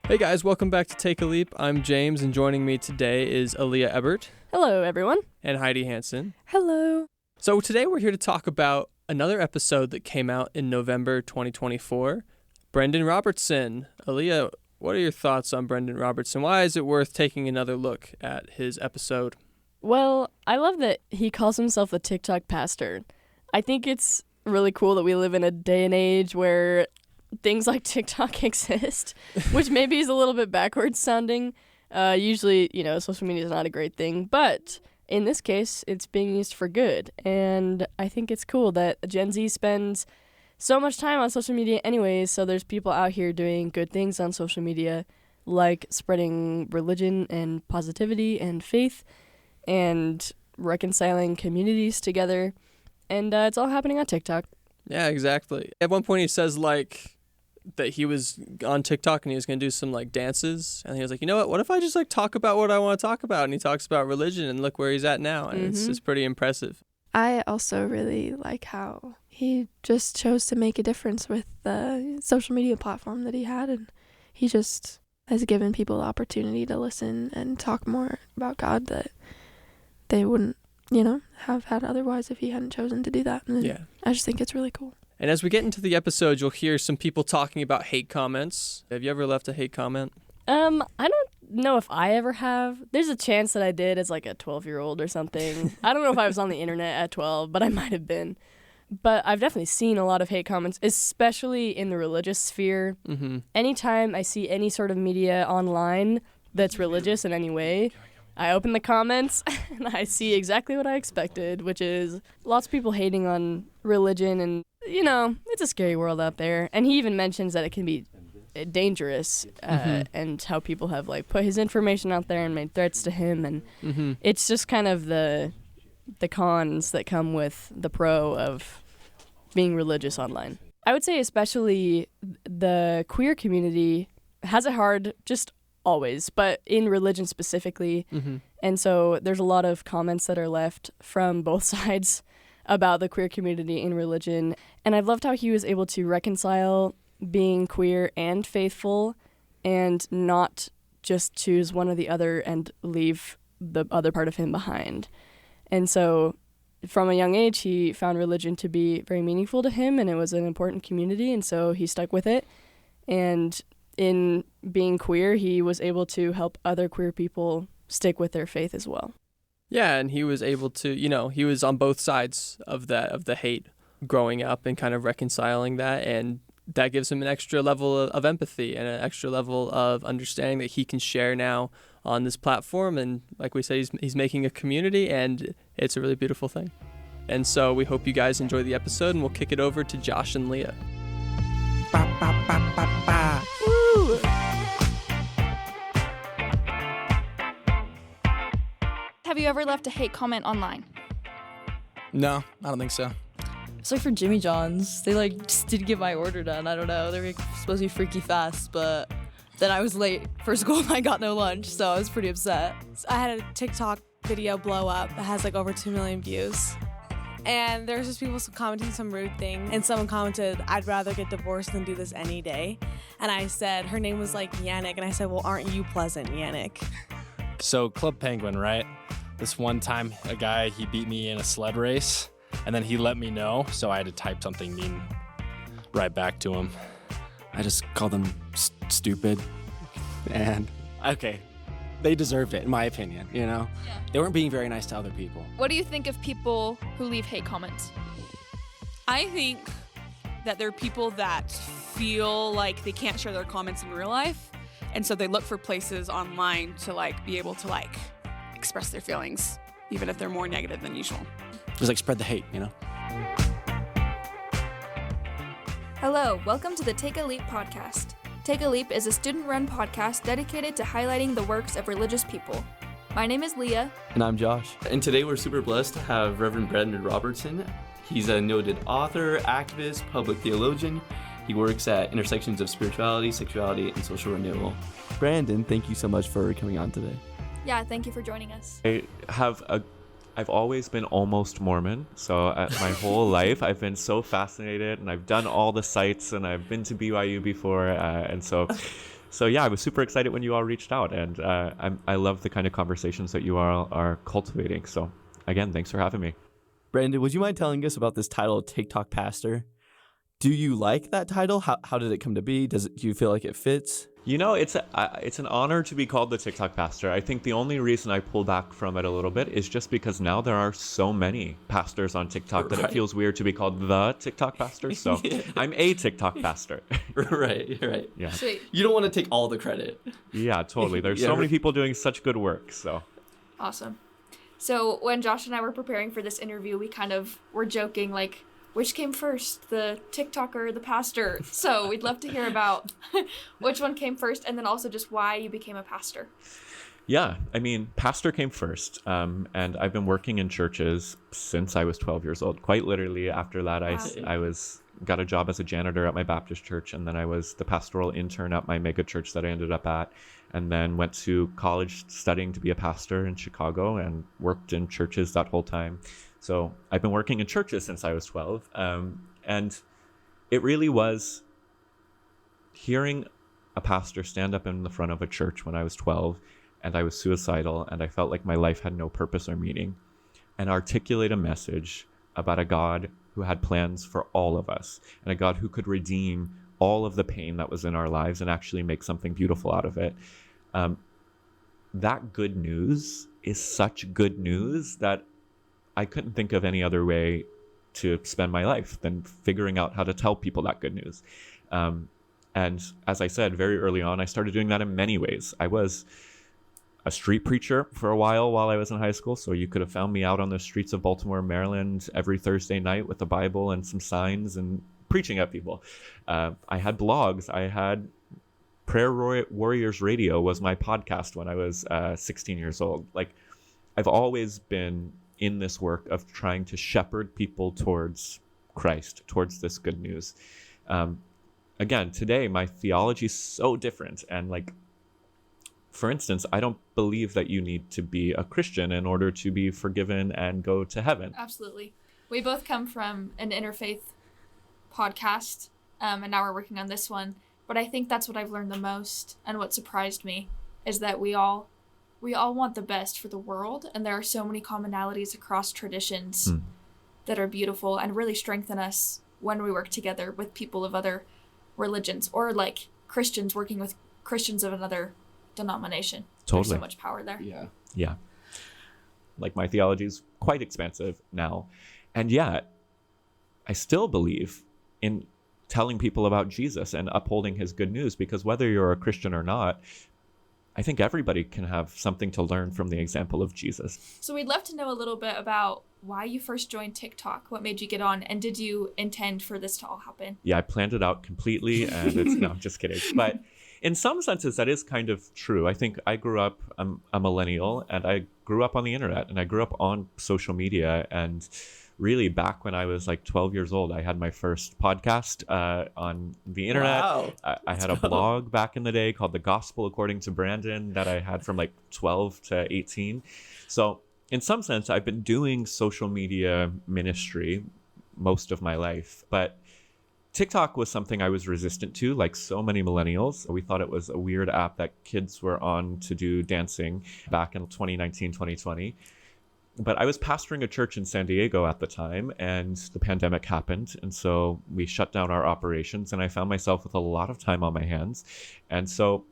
Hey guys, welcome back to Take a Leap. I'm James, and joining me today is Aaliyah Ebert. Hello, everyone. And Heidi Hansen. Hello. So today we're here to talk about another episode that came out in November 2024, Brandan Robertson. Aaliyah, what are your thoughts on Brandan Robertson? Why is it worth taking another look at his episode? Well, I love that he calls himself the TikTok pastor. I think it's really cool that we live in a day and age where things like TikTok exist, which maybe is a little bit backwards sounding. Usually, social media is not a great thing, but in this case, it's being used for good. And I think it's cool that Gen Z spends so much time on social media anyways, so there's people out here doing good things on social media, like spreading religion and positivity and faith and reconciling communities together. And it's all happening on TikTok. Yeah, exactly. At one point he says that he was on TikTok and he was going to do some dances, and he was like, you know what if I just talk about what I want to talk about? And he talks about religion, and look where he's at now, and it's pretty impressive. I also really like how he just chose to make a difference with the social media platform that he had, and he just has given people the opportunity to listen and talk more about God that they wouldn't, have had otherwise if he hadn't chosen to do that. And yeah. I just think it's really cool. And as we get into the episode, you'll hear some people talking about hate comments. Have you ever left a hate comment? I don't know if I ever have. There's a chance that I did as a 12-year-old or something. I don't know if I was on the internet at 12, but I might have been. But I've definitely seen a lot of hate comments, especially in the religious sphere. Mm-hmm. Anytime I see any sort of media online that's religious in any way, I open the comments and I see exactly what I expected, which is lots of people hating on religion, and it's a scary world out there. And he even mentions that it can be dangerous, and how people have put his information out there and made threats to him, and it's just kind of the cons that come with the pro of being religious online. I would say especially the queer community has it hard just always, but in religion specifically. And so there's a lot of comments that are left from both sides about the queer community in religion. And I've loved how he was able to reconcile being queer and faithful and not just choose one or the other and leave the other part of him behind. And so from a young age, he found religion to be very meaningful to him, and it was an important community, and so he stuck with it. And in being queer, he was able to help other queer people stick with their faith as well. Yeah, and he was able to, he was on both sides of the hate growing up and kind of reconciling that, and that gives him an extra level of empathy and an extra level of understanding that he can share now on this platform. And like we said, he's making a community, and it's a really beautiful thing. And so we hope you guys enjoy the episode, and we'll kick it over to Josh and Leah. Ba, ba, ba, ba, ba. Woo! Have you ever left a hate comment online? No, I don't think so. It's for Jimmy John's. They just didn't get my order done. I don't know. They were supposed to be freaky fast, but then I was late for school and I got no lunch, so I was pretty upset. I had a TikTok video blow up that has over 2 million views. And there's just people commenting some rude thing. And someone commented, "I'd rather get divorced than do this any day." And I said, her name was Yannick. And I said, "Well, aren't you pleasant, Yannick?" So Club Penguin, right? This one time, a guy, he beat me in a sled race, and then he let me know, so I had to type something mean right back to him. I just called them stupid, and okay, they deserved it, in my opinion, Yeah. They weren't being very nice to other people. What do you think of people who leave hate comments? I think that there are people that feel like they can't share their comments in real life, and so they look for places online to be able to express their feelings, even if they're more negative than usual. Just spread the hate, Hello, welcome to the Take a Leap podcast. Take a Leap is a student-run podcast dedicated to highlighting the works of religious people. My name is Leah. And I'm Josh. And today we're super blessed to have Reverend Brandan Robertson. He's a noted author, activist, public theologian. He works at intersections of spirituality, sexuality, and social renewal. Brandan, thank you so much for coming on today. Yeah, thank you for joining us. I've always been almost Mormon, so my whole life I've been so fascinated, and I've done all the sites, and I've been to BYU before, and so So yeah, I was super excited when you all reached out, and I love the kind of conversations that you all are cultivating. So again, thanks for having me. Brandon, would you mind telling us about this title, TikTok Pastor? Do you like that title? How did it come to be? Do you feel like it fits? You know, it's an honor to be called the TikTok pastor. I think the only reason I pull back from it a little bit is just because now there are so many pastors on TikTok that it feels weird to be called the TikTok pastor. So I'm a TikTok pastor. Right. Yeah. So you don't want to take all the credit. Yeah, totally. There's so many people doing such good work. So Awesome. So when Josh and I were preparing for this interview, we kind of were joking, like, which came first, the TikToker or the pastor? So we'd love to hear about which one came first, and then also just why you became a pastor. yeah, I mean, pastor came first. And I've been working in churches since I was 12 years old. Quite literally, after that, I got a job as a janitor at my Baptist church, and then I was the pastoral intern at my mega church that I ended up at, and then went to college studying to be a pastor in Chicago and worked in churches that whole time. So I've been working in churches since I was 12. And it really was hearing a pastor stand up in the front of a church when I was 12, and I was suicidal, and I felt like my life had no purpose or meaning, and articulate a message about a God who had plans for all of us, and a God who could redeem all of the pain that was in our lives and actually make something beautiful out of it. That good news is such good news that I couldn't think of any other way to spend my life than figuring out how to tell people that good news. And as I said, very early on, I started doing that in many ways. I was a street preacher for a while I was in high school. So you could have found me out on the streets of Baltimore, Maryland, every Thursday night with a Bible and some signs and preaching at people. I had blogs. I had Prayer Warriors Radio was my podcast when I was 16 years old. Like, I've always been in this work of trying to shepherd people towards Christ, towards this good news. Again, today, my theology is so different. And like, for instance, I don't believe that you need to be a Christian in order to be forgiven and go to heaven. Absolutely. We both come from an interfaith podcast, and now we're working on this one. But I think that's what I've learned the most, and what surprised me is that we all want the best for the world, and there are so many commonalities across traditions that are beautiful and really strengthen us when we work together with people of other religions, or like Christians working with Christians of another denomination. Totally. There's so much power there. Yeah. Like, my theology is quite expansive now. And yet, I still believe in telling people about Jesus and upholding his good news, because whether you're a Christian or not, I think everybody can have something to learn from the example of Jesus. So we'd love to know a little bit about why you first joined TikTok. What made you get on, and did you intend for this to all happen? Yeah, I planned it out completely, and it's no, I'm just kidding. But in some senses, that is kind of true. I think I grew up, I'm a millennial, and I grew up on the internet, and I grew up on social media. And really, back when I was like 12 years old, I had my first podcast on the internet. Wow. I had a blog back in the day called The Gospel According to Brandan that I had from like 12 to 18. So in some sense, I've been doing social media ministry most of my life. But TikTok was something I was resistant to, like so many millennials. We thought it was a weird app that kids were on to do dancing back in 2019, 2020. But I was pastoring a church in San Diego at the time, and the pandemic happened. And so we shut down our operations, and I found myself with a lot of time on my hands. And so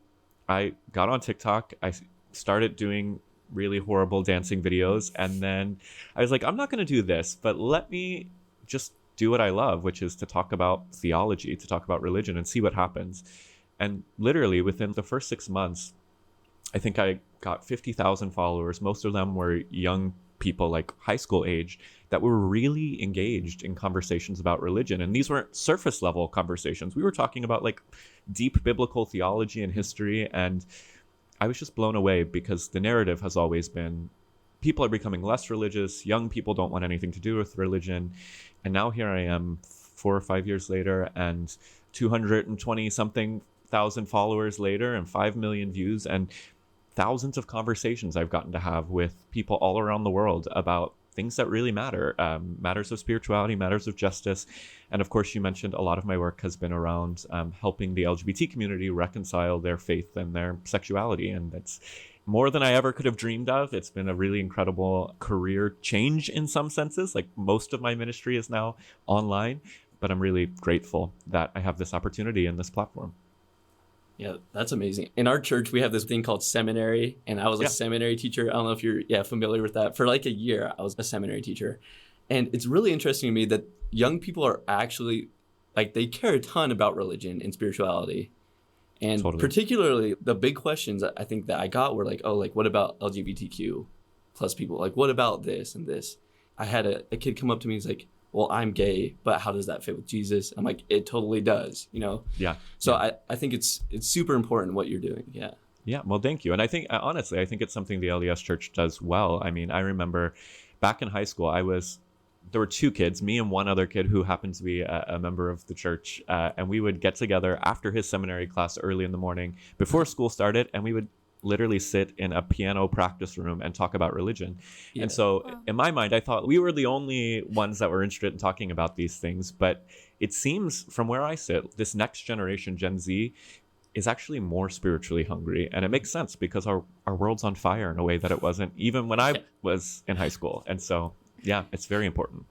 I got on TikTok. I started doing really horrible dancing videos. And then I was like, I'm not going to do this, but let me just do what I love, which is to talk about theology, to talk about religion, and see what happens. And literally within the first 6 months, I think I got 50,000 followers. Most of them were young people, like high school age, that were really engaged in conversations about religion. And these weren't surface level conversations. We were talking about like deep biblical theology and history. And I was just blown away, because the narrative has always been people are becoming less religious. Young people don't want anything to do with religion. And now here I am 4 or 5 years later, and 220 something thousand followers later, and 5 million views, and thousands of conversations I've gotten to have with people all around the world about things that really matter, matters of spirituality, matters of justice. And of course, you mentioned a lot of my work has been around helping the LGBT community reconcile their faith and their sexuality. And that's more than I ever could have dreamed of. It's been a really incredible career change in some senses. Like, most of my ministry is now online, but I'm really grateful that I have this opportunity and this platform. Yeah, that's amazing. In our church, we have this thing called seminary, and I was a seminary teacher. I don't know if you're familiar with that. For like a year, I was a seminary teacher. And it's really interesting to me that young people are actually, like, they care a ton about religion and spirituality. And particularly the big questions I think that I got were like, oh, like, what about LGBTQ plus people? Like, what about this and this? I had a kid come up to me and he's like, well, I'm gay, but how does that fit with Jesus? I'm like, it totally does, you know? Yeah. So I think it's super important what you're doing. Yeah. Yeah. Well, thank you. And I think, honestly, I think it's something the LDS Church does well. I mean, I remember back in high school, there were two kids, me and one other kid who happened to be a member of the church. And we would get together after his seminary class early in the morning before school started, and we would literally sit in a piano practice room and talk about religion. Yeah. And so in my mind, I thought we were the only ones that were interested in talking about these things. But it seems, from where I sit, this next generation, Gen Z, is actually more spiritually hungry. And it makes sense because our world's on fire in a way that it wasn't even when I was in high school. And so, yeah, it's very important.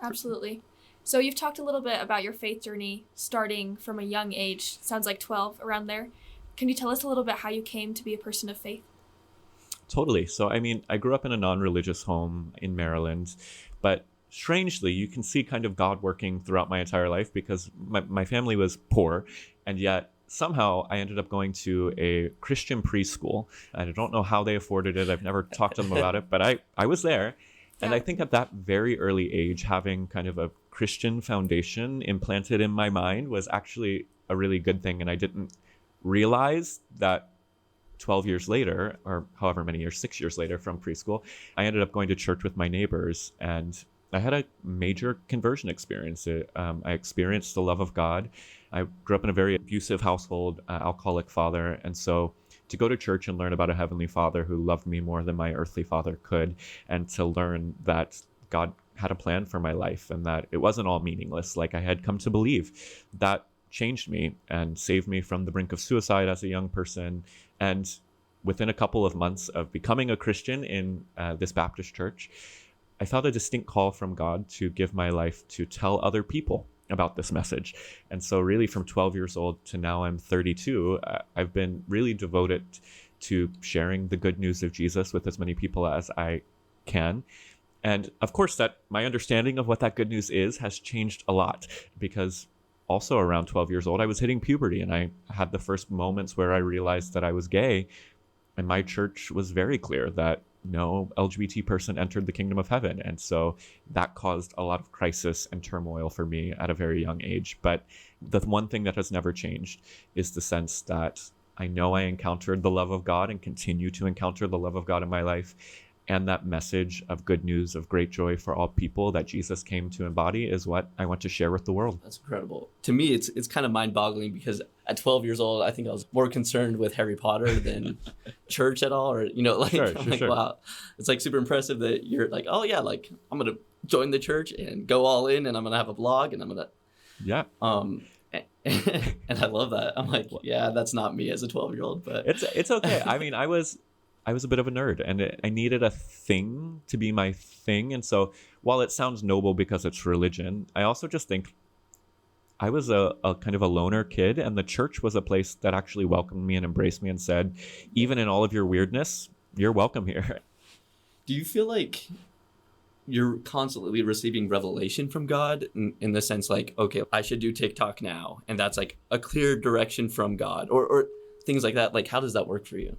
Absolutely. So you've talked a little bit about your faith journey starting from a young age, sounds like 12, around there. Can you tell us a little bit how you came to be a person of faith? Totally. So, I mean, I grew up in a non-religious home in Maryland, but strangely, you can see kind of God working throughout my entire life because my family was poor, and yet somehow I ended up going to a Christian preschool. I don't know how they afforded it. I've never talked to them about it, but I was there. And I think at that very early age, having kind of a Christian foundation implanted in my mind was actually a really good thing. And I didn't realize that 12 years later, or however many years, 6 years later from preschool, I ended up going to church with my neighbors, and I had a major conversion experience. I experienced the love of God. I grew up in a very abusive household, alcoholic father, and so to go to church and learn about a heavenly Father who loved me more than my earthly father could, and to learn that God had a plan for my life and that it wasn't all meaningless like I had come to believe, that changed me and saved me from the brink of suicide as a young person. And within a couple of months of becoming a Christian in this Baptist church, I felt a distinct call from God to give my life to tell other people about this message. And so really from 12 years old to now I'm 32, I've been really devoted to sharing the good news of Jesus with as many people as I can. And of course, that my understanding of what that good news is has changed a lot, because also around 12 years old, I was hitting puberty, and I had the first moments where I realized that I was gay. And my church was very clear that no LGBT person entered the kingdom of heaven. And so that caused a lot of crisis and turmoil for me at a very young age. But the one thing that has never changed is the sense that I know I encountered the love of God and continue to encounter the love of God in my life. And that message of good news, of great joy for all people that Jesus came to embody is what I want to share with the world. That's incredible. To me, it's kind of mind-boggling because at 12 years old, I think I was more concerned with Harry Potter than church at all. Or, you know, like, sure. Wow. It's like super impressive that you're like, oh yeah, like I'm going to join the church and go all in, and I'm going to have a blog, and I'm going to... Yeah. And I love that. I'm like, yeah, that's not me as a 12-year-old, but... It's okay. I mean, I was a bit of a nerd, and I needed a thing to be my thing. And so while it sounds noble because it's religion, I also just think I was a kind of a loner kid, and the church was a place that actually welcomed me and embraced me and said, even in all of your weirdness, you're welcome here. Do you feel like you're constantly receiving revelation from God in the sense like, okay, I should do TikTok now, and that's like a clear direction from God, or things like that? Like, how does that work for you?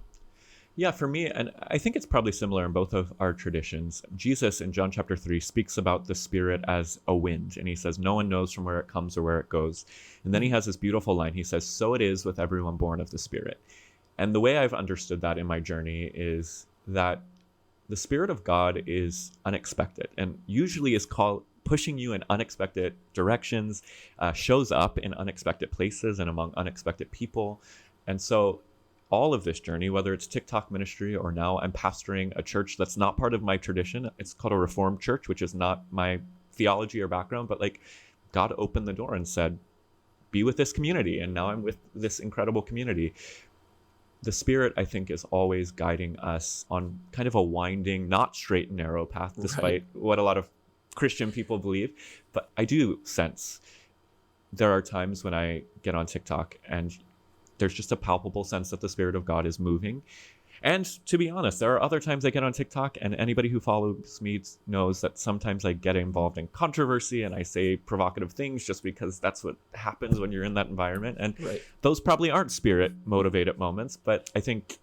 Yeah, for me, and I think it's probably similar in both of our traditions. Jesus in John chapter 3 speaks about the Spirit as a wind, and he says, no one knows from where it comes or where it goes. And then he has this beautiful line. He says, so it is with everyone born of the Spirit. And the way I've understood that in my journey is that the Spirit of God is unexpected and usually is pushing you in unexpected directions, shows up in unexpected places and among unexpected people. And so all of this journey, whether it's TikTok ministry or now I'm pastoring a church that's not part of my tradition. It's called a Reformed church, which is not my theology or background, but like God opened the door and said, be with this community. And now I'm with this incredible community. The Spirit, I think, is always guiding us on kind of a winding, not straight and narrow path, despite what a lot of Christian people believe. But I do sense there are times when I get on TikTok and there's just a palpable sense that the Spirit of God is moving. And to be honest, there are other times I get on TikTok, and anybody who follows me knows that sometimes I get involved in controversy and I say provocative things just because that's what happens when you're in that environment. And those probably aren't Spirit motivated moments. But I think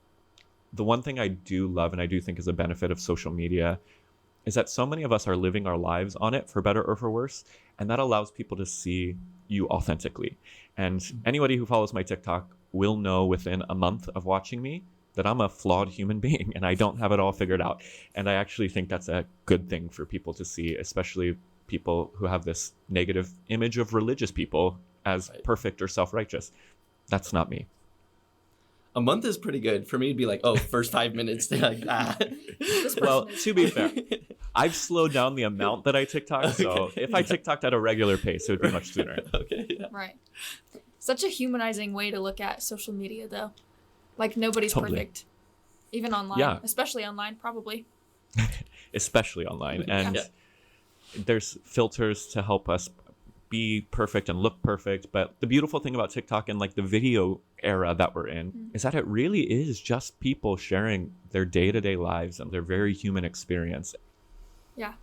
the one thing I do love and I do think is a benefit of social media is that so many of us are living our lives on it, for better or for worse. And that allows people to see you authentically. And anybody who follows my TikTok will know within a month of watching me that I'm a flawed human being and I don't have it all figured out. And I actually think that's a good thing for people to see, especially people who have this negative image of religious people as perfect or self-righteous. That's not me. A month is pretty good. For me, it'd be like, oh, first 5 minutes, they're like, Well, to be fair, I've slowed down the amount that I TikTok. So if I TikToked at a regular pace, it would be much sooner. Right. Such a humanizing way to look at social media, though. Like, nobody's perfect. Even online. Especially online, probably. Especially online. And there's filters to help us be perfect and look perfect. But the beautiful thing about TikTok and like the video era that we're in is that it really is just people sharing their day-to-day lives and their very human experience. Yeah.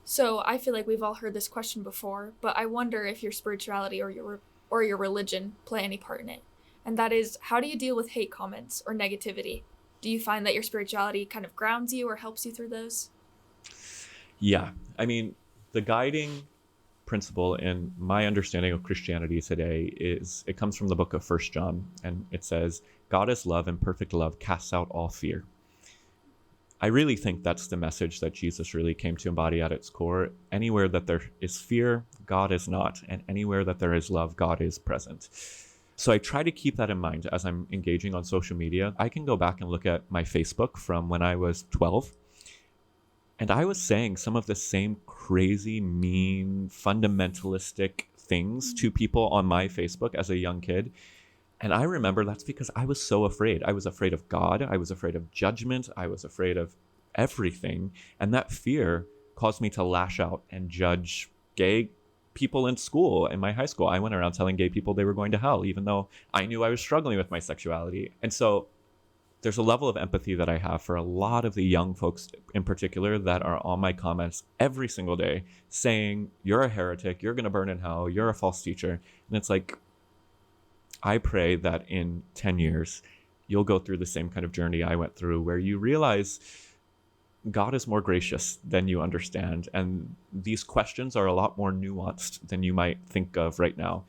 So I feel like we've all heard this question before, but I wonder if your spirituality or your religion play any part in it. And that is, how do you deal with hate comments or negativity? Do you find that your spirituality kind of grounds you or helps you through those? Yeah. I mean, the guiding principle in my understanding of Christianity today is, it comes from the book of 1 John, and it says, God is love, and perfect love casts out all fear. I really think that's the message that Jesus really came to embody at its core. Anywhere that there is fear, God is not. And anywhere that there is love, God is present. So I try to keep that in mind as I'm engaging on social media. I can go back and look at my Facebook from when I was 12. And I was saying some of the same crazy, mean, fundamentalistic things to people on my Facebook as a young kid. And I remember that's because I was so afraid. I was afraid of God. I was afraid of judgment. I was afraid of everything. And that fear caused me to lash out and judge gay people in school. In my high school, I went around telling gay people they were going to hell, even though I knew I was struggling with my sexuality. And so there's a level of empathy that I have for a lot of the young folks in particular that are on my comments every single day saying, you're a heretic, you're going to burn in hell, you're a false teacher. And it's like, I pray that in 10 years, you'll go through the same kind of journey I went through, where you realize God is more gracious than you understand. And these questions are a lot more nuanced than you might think of right now.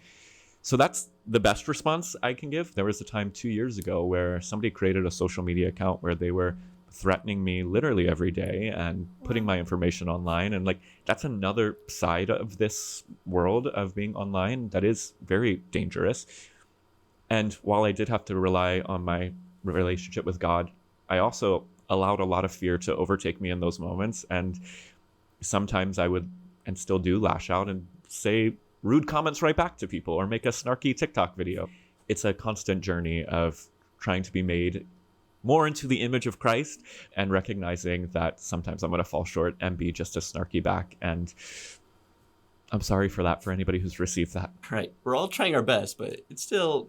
So that's the best response I can give. There was a time 2 years ago where somebody created a social media account where they were threatening me literally every day and putting my information online. And like, that's another side of this world of being online that is very dangerous. And while I did have to rely on my relationship with God, I also allowed a lot of fear to overtake me in those moments. And sometimes I would, and still do, lash out and say rude comments right back to people or make a snarky TikTok video. It's a constant journey of trying to be made more into the image of Christ and recognizing that sometimes I'm going to fall short and be just a snarky back. And I'm sorry for that, for anybody who's received that. Right. We're all trying our best, but it's still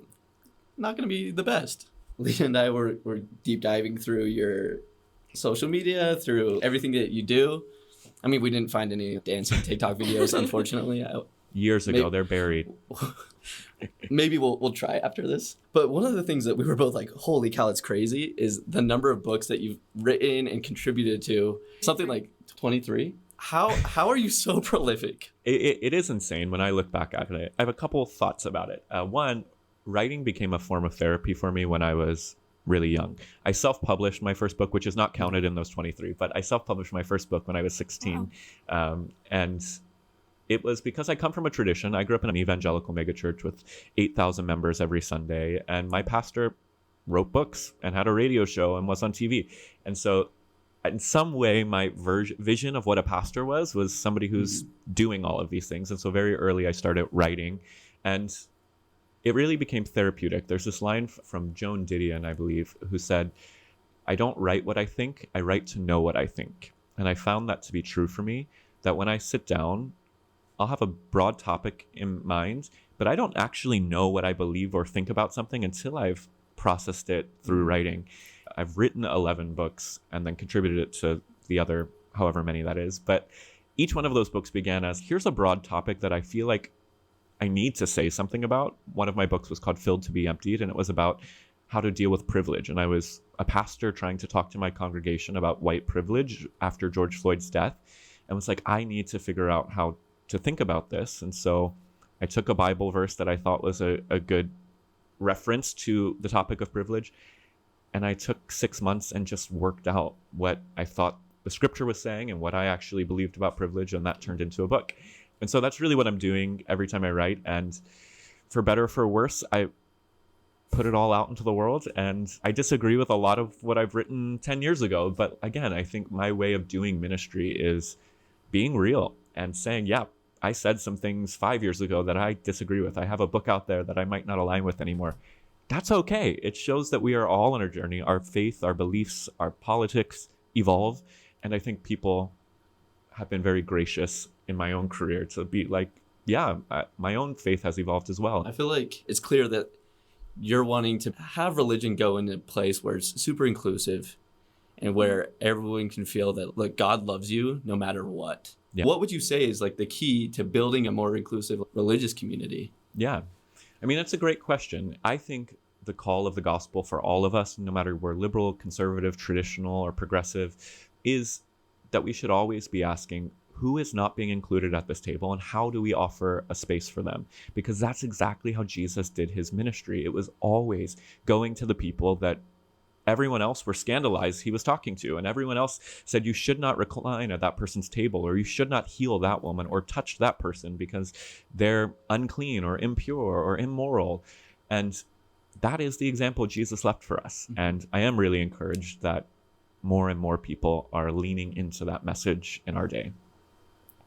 not going to be the best. Leah and I were deep diving through your social media, through everything that you do. I mean, we didn't find any dancing TikTok videos, unfortunately. Years ago, they're buried. Maybe we'll try after this. But one of the things that we were both like, holy cow, it's crazy, is the number of books that you've written and contributed to. Something like 23. How are you so prolific? It is insane when I look back at it. I have a couple of thoughts about it. One, writing became a form of therapy for me when I was really young. I self-published my first book, which is not counted in those 23, but I self-published my first book when I was 16. Wow. And it was because I come from a tradition. I grew up in an evangelical megachurch with 8,000 members every Sunday. And my pastor wrote books and had a radio show and was on TV. And so in some way, my vision of what a pastor was somebody who's doing all of these things. And so very early, I started writing, and it really became therapeutic. There's this line from Joan Didion, I believe, who said, "I don't write what I think, I write to know what I think." And I found that to be true for me, that when I sit down, I'll have a broad topic in mind, but I don't actually know what I believe or think about something until I've processed it through writing. I've written 11 books and then contributed it to the other, however many that is. But each one of those books began as, here's a broad topic that I feel like I need to say something about. One of my books was called Filled to be Emptied, and it was about how to deal with privilege. And I was a pastor trying to talk to my congregation about white privilege after George Floyd's death, and was like, I need to figure out how to think about this. And so I took a Bible verse that I thought was a good reference to the topic of privilege, and I took 6 months and just worked out what I thought the scripture was saying and what I actually believed about privilege, and that turned into a book. And so that's really what I'm doing every time I write. And for better or for worse, I put it all out into the world. And I disagree with a lot of what I've written 10 years ago. But again, I think my way of doing ministry is being real and saying, yeah, I said some things 5 years ago that I disagree with. I have a book out there that I might not align with anymore. That's okay. It shows that we are all on a journey. Our faith, our beliefs, our politics evolve. And I think people have been very gracious in my own career to be like, yeah, my own faith has evolved as well. I feel like it's clear that you're wanting to have religion go in a place where it's super inclusive and where everyone can feel that, look, God loves you no matter what. Yeah. What would you say is like the key to building a more inclusive religious community? Yeah. I mean, that's a great question. I think the call of the gospel for all of us, no matter we're liberal, conservative, traditional, or progressive, is that we should always be asking, who is not being included at this table, and how do we offer a space for them? Because that's exactly how Jesus did his ministry. It was always going to the people that everyone else were scandalized he was talking to, and everyone else said you should not recline at that person's table, or you should not heal that woman or touch that person because they're unclean or impure or immoral. And that is the example Jesus left for us. And I am really encouraged that more and more people are leaning into that message in our day.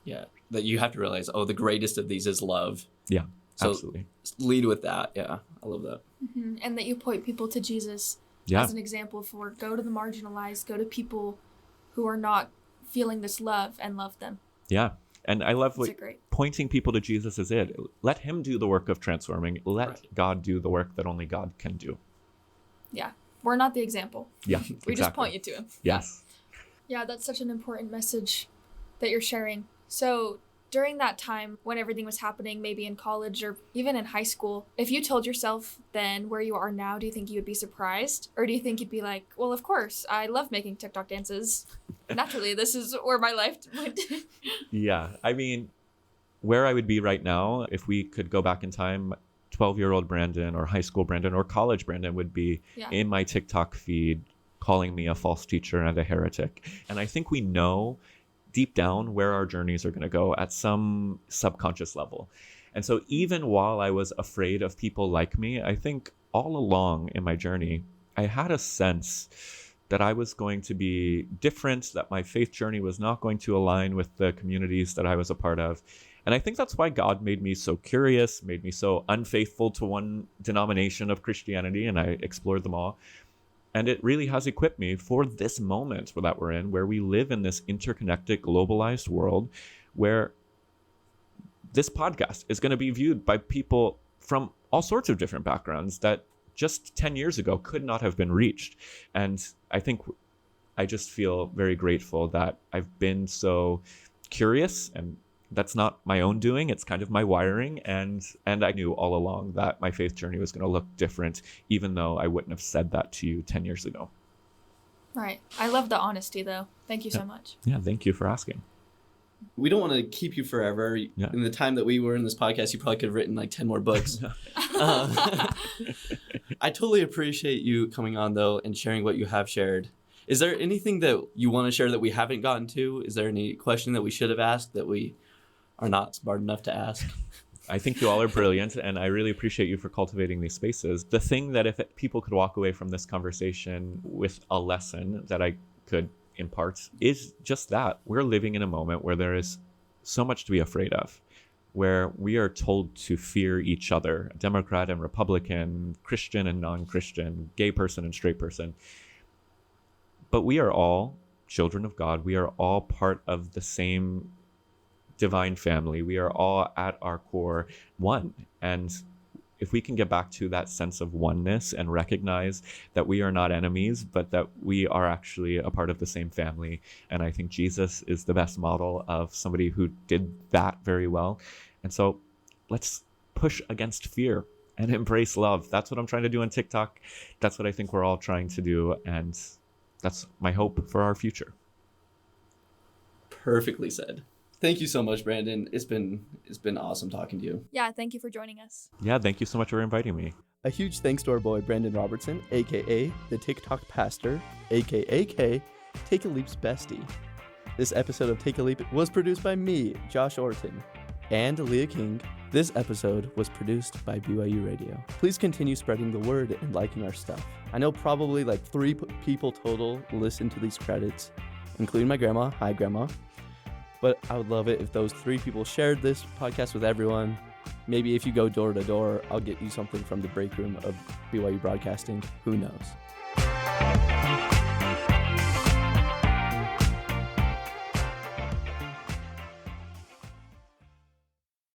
Yeah, that you have to realize, oh, the greatest of these is love. Yeah, so absolutely. Lead with that. Yeah, I love that. Mm-hmm. And that you point people to Jesus as an example for go to the marginalized, go to people who are not feeling this love and love them. Yeah, and I love what pointing people to Jesus is it. Let him do the work of transforming. Let God do the work that only God can do. Yeah, we're not the example. Yeah, we just point you to him. Yes. Yeah, that's such an important message that you're sharing. So during that time when everything was happening, maybe in college or even in high school, if you told yourself then where you are now, do you think you would be surprised? Or do you think you'd be like, well, of course, I love making TikTok dances. Naturally, this is where my life went. Yeah, I mean, where I would be right now, if we could go back in time, 12-year-old Brandan or high school Brandan or college Brandan would be in my TikTok feed calling me a false teacher and a heretic. And I think we know deep down where our journeys are going to go at some subconscious level. And so even while I was afraid of people like me, I think all along in my journey, I had a sense that I was going to be different, that my faith journey was not going to align with the communities that I was a part of. And I think that's why God made me so curious, made me so unfaithful to one denomination of Christianity, and I explored them all. And it really has equipped me for this moment that we're in, where we live in this interconnected, globalized world, where this podcast is going to be viewed by people from all sorts of different backgrounds that just 10 years ago could not have been reached. And I think I just feel very grateful that I've been so curious, and that's not my own doing, it's kind of my wiring, and I knew all along that my faith journey was going to look different, even though I wouldn't have said that to you 10 years ago. Right. I love the honesty, though. Thank you so much. Yeah, thank you for asking. We don't want to keep you forever. Yeah. In the time that we were in this podcast, you probably could have written like 10 more books. I totally appreciate you coming on, though, and sharing what you have shared. Is there anything that you want to share that we haven't gotten to? Is there any question that we should have asked that we are not smart enough to ask? I think you all are brilliant, and I really appreciate you for cultivating these spaces. The thing that if people could walk away from this conversation with a lesson that I could impart is just that. We're living in a moment where there is so much to be afraid of, where we are told to fear each other, Democrat and Republican, Christian and non-Christian, gay person and straight person. But we are all children of God. We are all part of the same divine family. We are all at our core one. And if we can get back to that sense of oneness and recognize that we are not enemies, but that we are actually a part of the same family. And I think Jesus is the best model of somebody who did that very well. And so let's push against fear and embrace love. That's what I'm trying to do on TikTok. That's what I think we're all trying to do. And that's my hope for our future. Perfectly said. Thank you so much, Brandon. It's been awesome talking to you. Yeah, thank you for joining us. Yeah, thank you so much for inviting me. A huge thanks to our boy Brandan Robertson, aka the TikTok pastor, aka Take a Leap's bestie. This episode of Take a Leap was produced by me, Josh Orton, and Leah King. This episode was produced by BYU Radio. Please continue spreading the word and liking our stuff. I know probably like 3 people total listen to these credits, including my grandma. Hi, Grandma. But I would love it if those 3 people shared this podcast with everyone. Maybe if you go door to door, I'll get you something from the break room of BYU Broadcasting. Who knows?